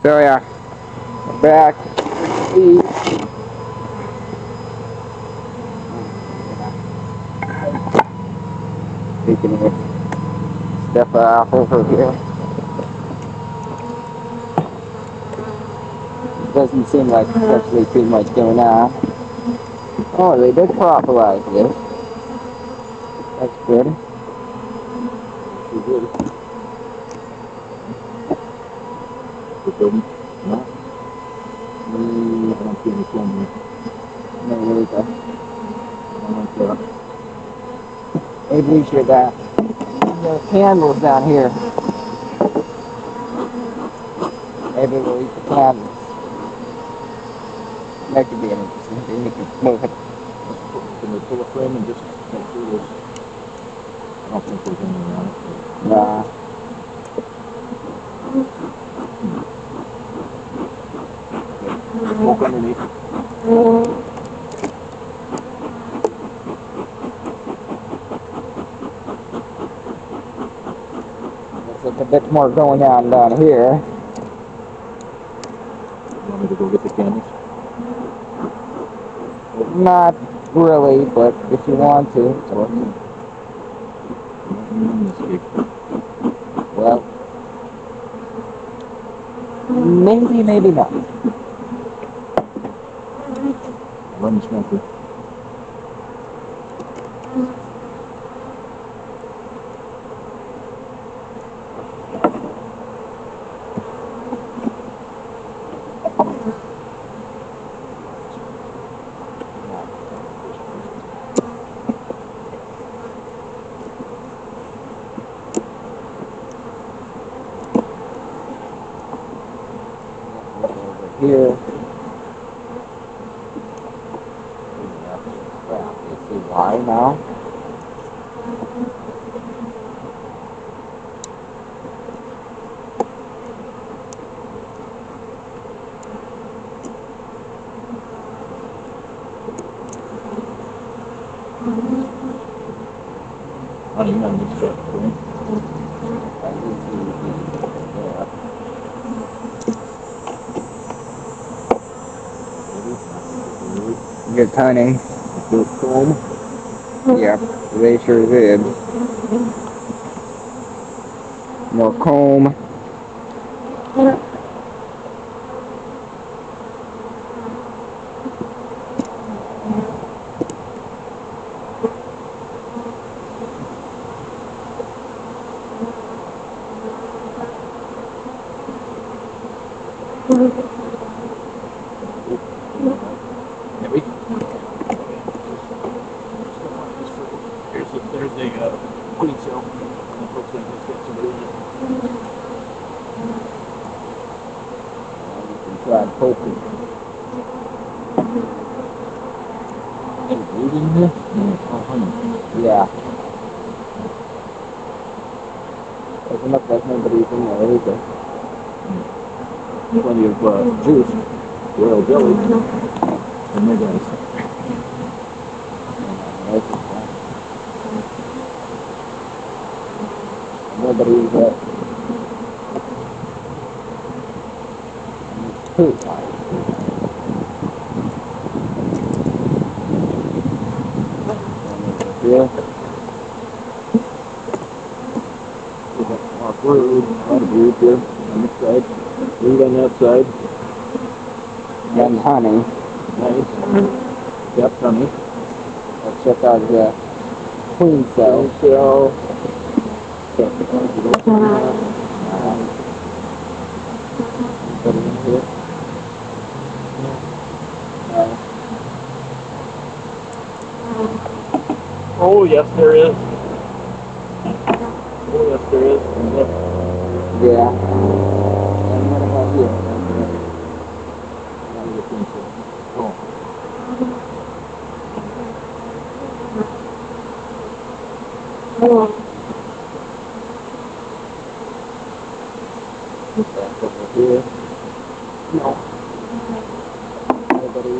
So yeah, back. See, taking this stuff off over here. Doesn't seem like there's actually too much going on. Oh, they did properlize this. That's good. Pretty good. Good building? No? I don't see any film here. No, really good. I don't know. Maybe we should, there are candles down here. Maybe we'll eat the candles. That could be an interesting thing. You can move it. Can we pull a frame and just make sure there's... I don't think there's anything on it. Nah. Smoke underneath. Looks like a bit more going on down here. You want me to go get the candles? Not really, but if you want to. Well, maybe, maybe not. Run the smoker. Over here. Well, you see why now? Honey, on this stuff, right? Good honey. Good comb. Yep, they sure did. More comb. Heavy. There's a queen cell. And it looks like it's got somebody in it. You can try and poke it. Is it brood in here? Oh, honey. Yeah. Doesn't look like nobody's in there either. Plenty of juice. Royal jelly. And no guys. Nobody's too tired. Yeah. We got more brood. A lot of brood here on this side. Brood on that side. And honey. Nice. Yep, honey. Let's check out the queen cell. Queen cell. Put it in here. Oh, yes, there is. Oh, yes, there is. Yeah. And what about here? Oh. Back over here. No. Nobody.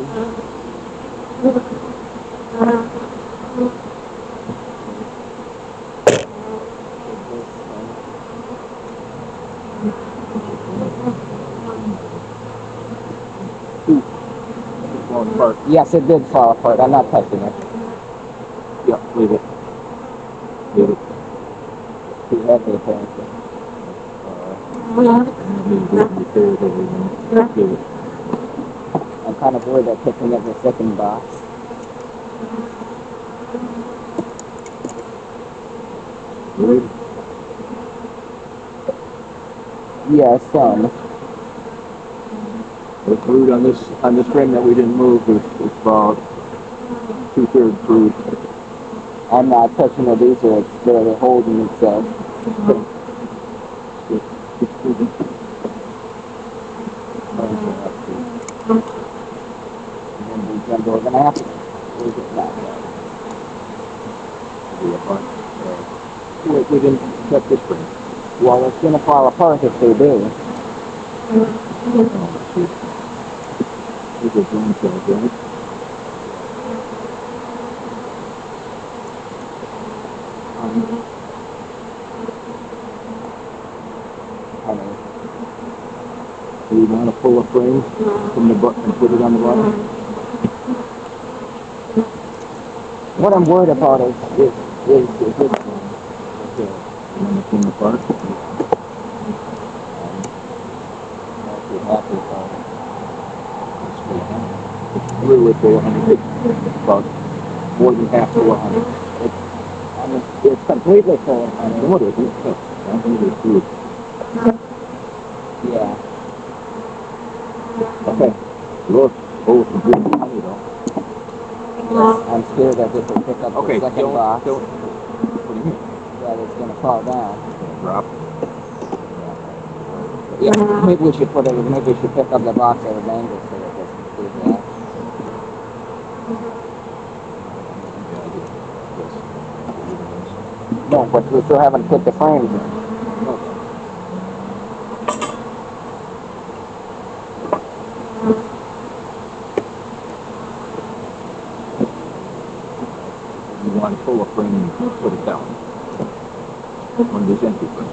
Two. It's falling apart. Yes, it did fall apart. I'm not touching it. Yeah, leave it. Leave it. Too heavy, apparently. Leave it. I'm kind of worried about picking up the second box. Good. Yes, some. The food on this frame that we didn't move is about 2/3 food. I'm not touching it either. It's barely holding itself. It's food. And we're going to have to lose it back. We didn't check this frame. Well, it's going to fall apart if they do. These are drone cells, right? Honey. Do you want to pull a frame from the button and put it on the bottom? What I'm worried about is this one. Okay. You want to pull them apart? I'm not too happy about It's literally full of honey. About more than half full of honey. it. It's completely full of honey. What is it? That's really food. Yeah. Okay. Look. Oh, it's completely honey though. I'm scared that this will pick up Okay, the second box. What do you mean? That it's going to fall down. It's gonna drop. Yeah. Maybe we should pick up the box at an angle so that it doesn't do that. No, but we still haven't put the frames in. You want to pull a frame and put it down. One of these empty frames.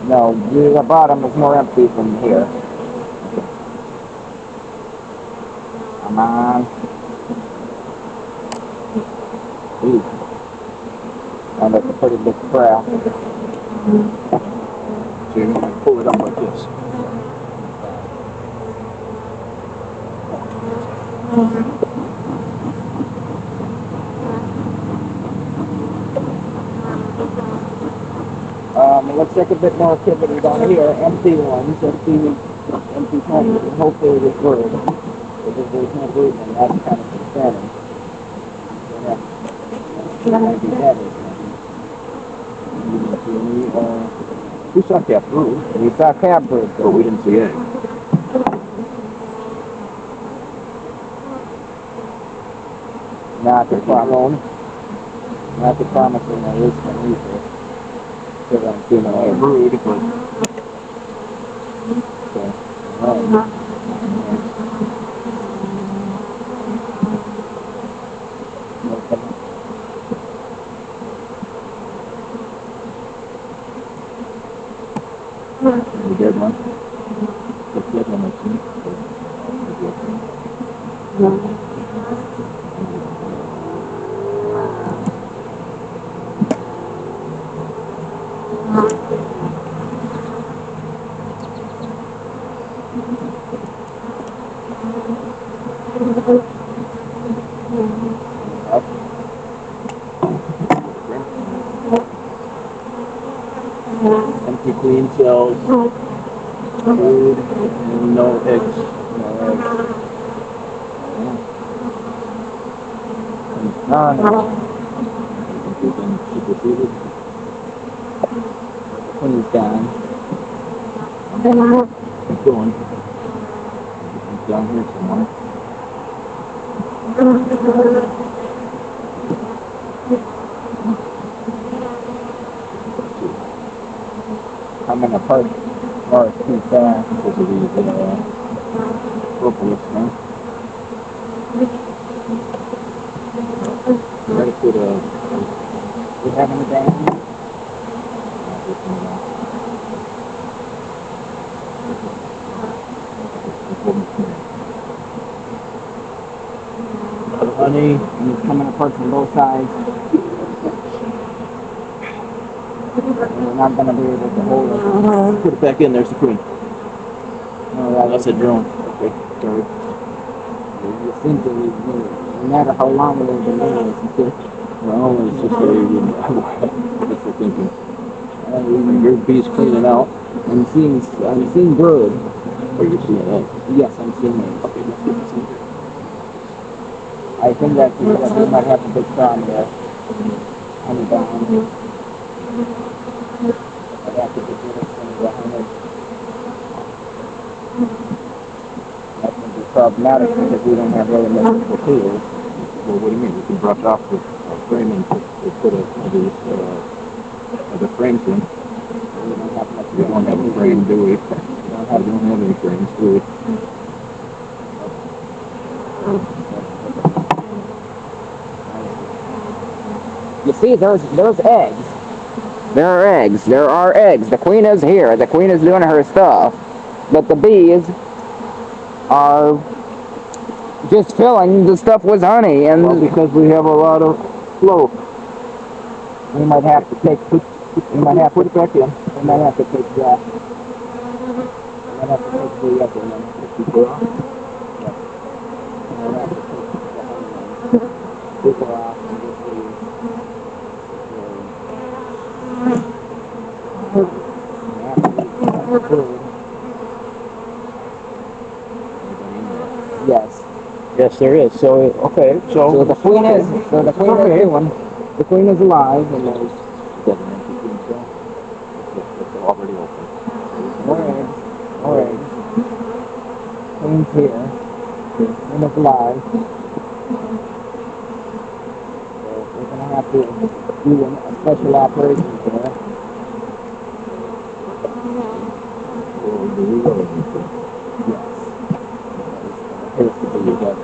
No, the bottom is more empty than here. Come on. Ooh. And it's a pretty big crack. So you're going to pull it up like this. Let's take a bit more activity down here. Empty ones, empty tanks, and hopefully this bird. Because there's no bird, and that's kind of concerning. Yeah. Might be dead, You didn't see any, we saw cat food, we saw crab birds, but we didn't see eggs. not the problem. Not the promising there is one either. Still don't see no eggs. Brood, but Okay. Alright. the dead one. The dead one I've seen. Empty clean cells, food, and no eggs. No eggs. No. We've been superseded. Queen's down. Keep going. It's down here somewhere. Coming apart more too fast. Because of these propolis, huh? You gotta put We have anything? honey. and it's coming apart from both sides. And we're not going to be able to hold it. Put it back in. There's the queen. No, That's a drone. Okay, sorry. You think that no matter how long they've been doing this, Well, it's just that's the thinking. Here's bees cleaning out. I'm seeing bird. Are you seeing that? Yes, I'm seeing it. Okay, let's get this in here. I think that we might have a big problem there. Honey down. I'd have to get rid of some of the honey. That's going to be problematic because we don't have really much potatoes. Well, what do you mean? We can brush off the frame and put the frames in. We don't have much. We don't have a frame, do we? We don't have any frames, do we? You see, there's eggs. There are eggs. There are eggs. The queen is here. The queen is doing her stuff. But the bees are just filling the stuff with honey. And Well, because we have a lot of flow. we might have to take. We might have to put it back in. We might have to take the. We might have to take the other one. Keep it off. We might have to take the honey one. Take her off and get the. Yes. Yes, there is. So okay. So the queen is. So the queen is doing. The queen is alive and there's. Is that an empty queen cell? It's already open. More eggs. More eggs. Queen's here. Queen is alive. So we're gonna have to do a special operation there. Or do we really need to? Yes. Appears to be that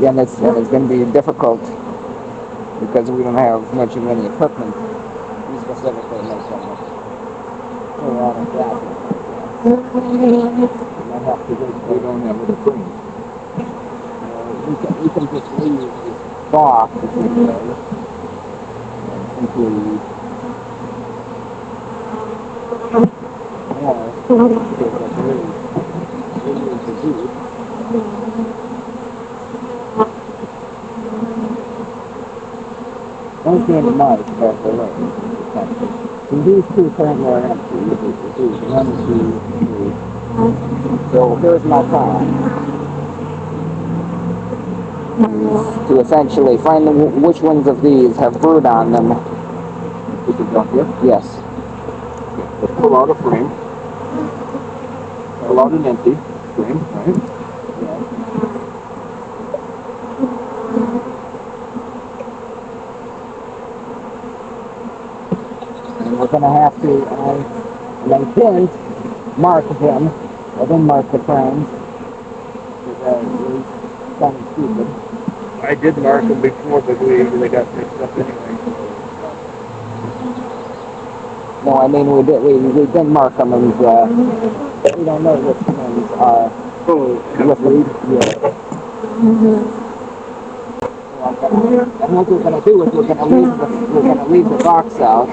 and it's going to be difficult because we don't have much of any equipment. We specifically make them for all of that. We might have to We don't have other frames. we can just leave this box essentially and simply don't see any mice, but there is. So these two currently are empty. These 1, 2, 3. So here's my plan. To essentially find which ones of these have brood on them. This is down here? Yes. Okay. Let's pull out a frame. Pull out an empty frame, right? And we're going to have to, and I didn't mark them. I didn't mark the frames. Because we're kind of stupid. I did mark them before, but they got mixed up anyway. No, I mean we didn't mark them, and we don't know which ones are. Oh, With brood? Yeah. And what we're going to do is we're going to leave the box out.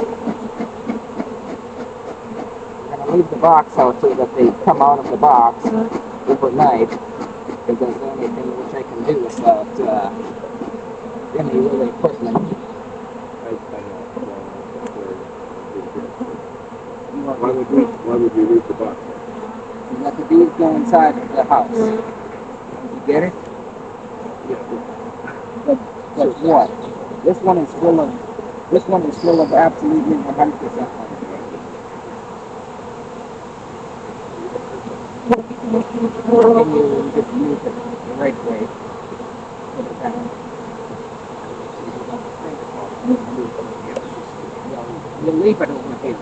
We're going to leave the box out so that they come out of the box overnight. Because that's the only thing which I can do without any really equipment. Why would you leave the box? You let the bees go inside of the house. You get it? But what? This one is full of absolutely 100% honey. Can you just use it the right way? Put it down. You leave it over here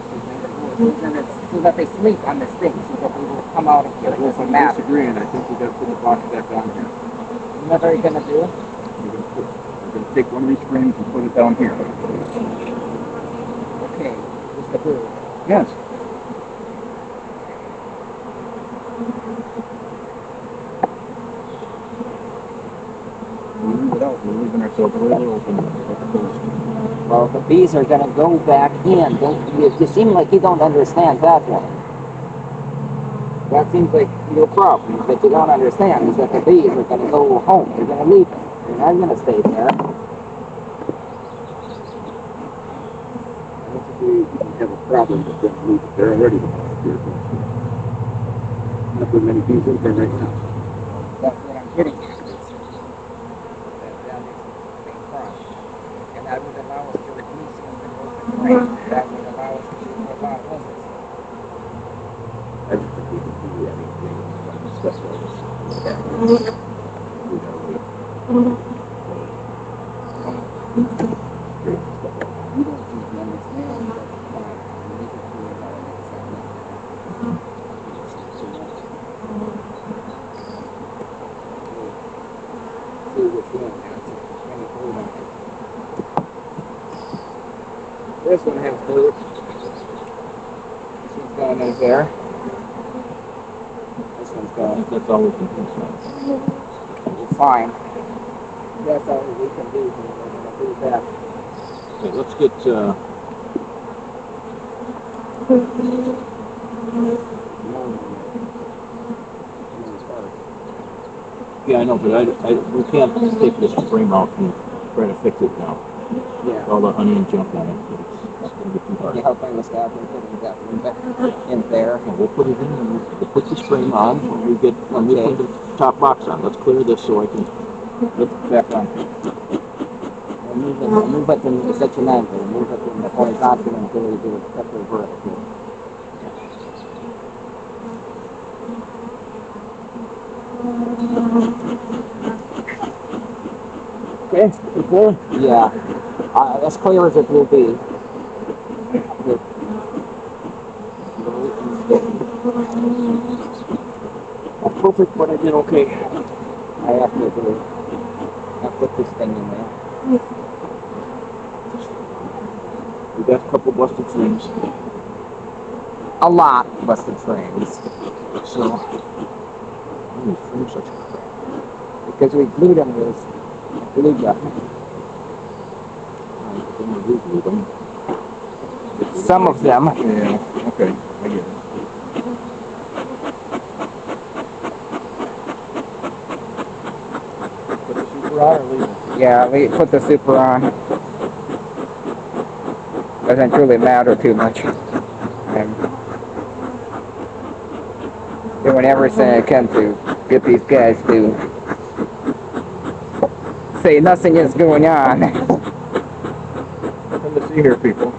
so that they sleep on this thing, so that they will come out of here. It doesn't matter. Disagreeing. I think we got to put the box back on here. What are you going to do? We're going to take one of these frames and put it down here. Okay, just the brood. Yes. leaving ourselves really open. Well, the bees are going to go back in. You seem like you don't understand that one. That seems like your problem that you don't understand is that the bees are going to go home. They're going to leave it. They're not going to stay there. I don't think we have a problem with them leaving. They're already here. Not that many bees in there right now. That's what I'm getting at. That is the problem. And that would allow us to reduce some of the open range. That would allow us to do a lot of business. I don't think we can do anything special. We gotta wait. You don't seem to understand that you need to do it all next time. See which one has it. Let me hold on. This one has blue. This one's going in there. This one's going. That's all we can do. It's fine. That's all we can do. We're going to do that. Okay, let's get. Yeah, I know, but we can't take this frame out and try to fix it now. Yeah. All the honey and junk on it. It's going to be too hard. Can you help me with that? We're putting that one back in there. And we'll put it in and we'll put this frame on when we put the top box on. Let's clear this so I can lift it back on. Move it in such an angle. Move it in the horizontal until you do it vertical. Okay, clear? Yeah. As clear as it will be. That's perfect, but I did okay. I have to do. I put this thing in there. We got a couple busted frames. A lot busted frames. So, these frames such crap. Because we glued them with glue gun. Then we reglue them. Some of them. Yeah, okay, I get it. Put the super on or leave it? Yeah, we put the super on. Doesn't really matter too much. I'm doing everything I can to get these guys to say nothing is going on. Nothing to see here, people.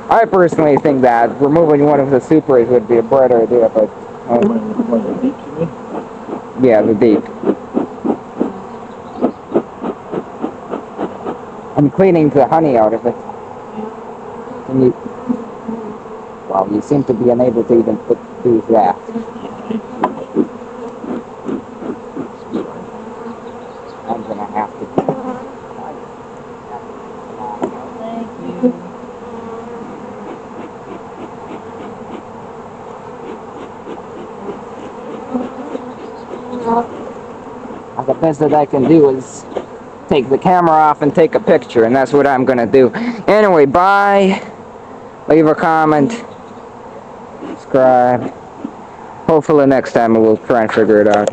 I personally think that removing one of the supers would be a better idea, but yeah, the deep. I'm cleaning the honey out of it. And you, well, you seem to be unable to even do that. I'm gonna have to. Thank you. The best that I can do is take the camera off and take a picture, and that's what I'm gonna do. Anyway, bye. Leave a comment. Subscribe. Hopefully next time we'll try and figure it out.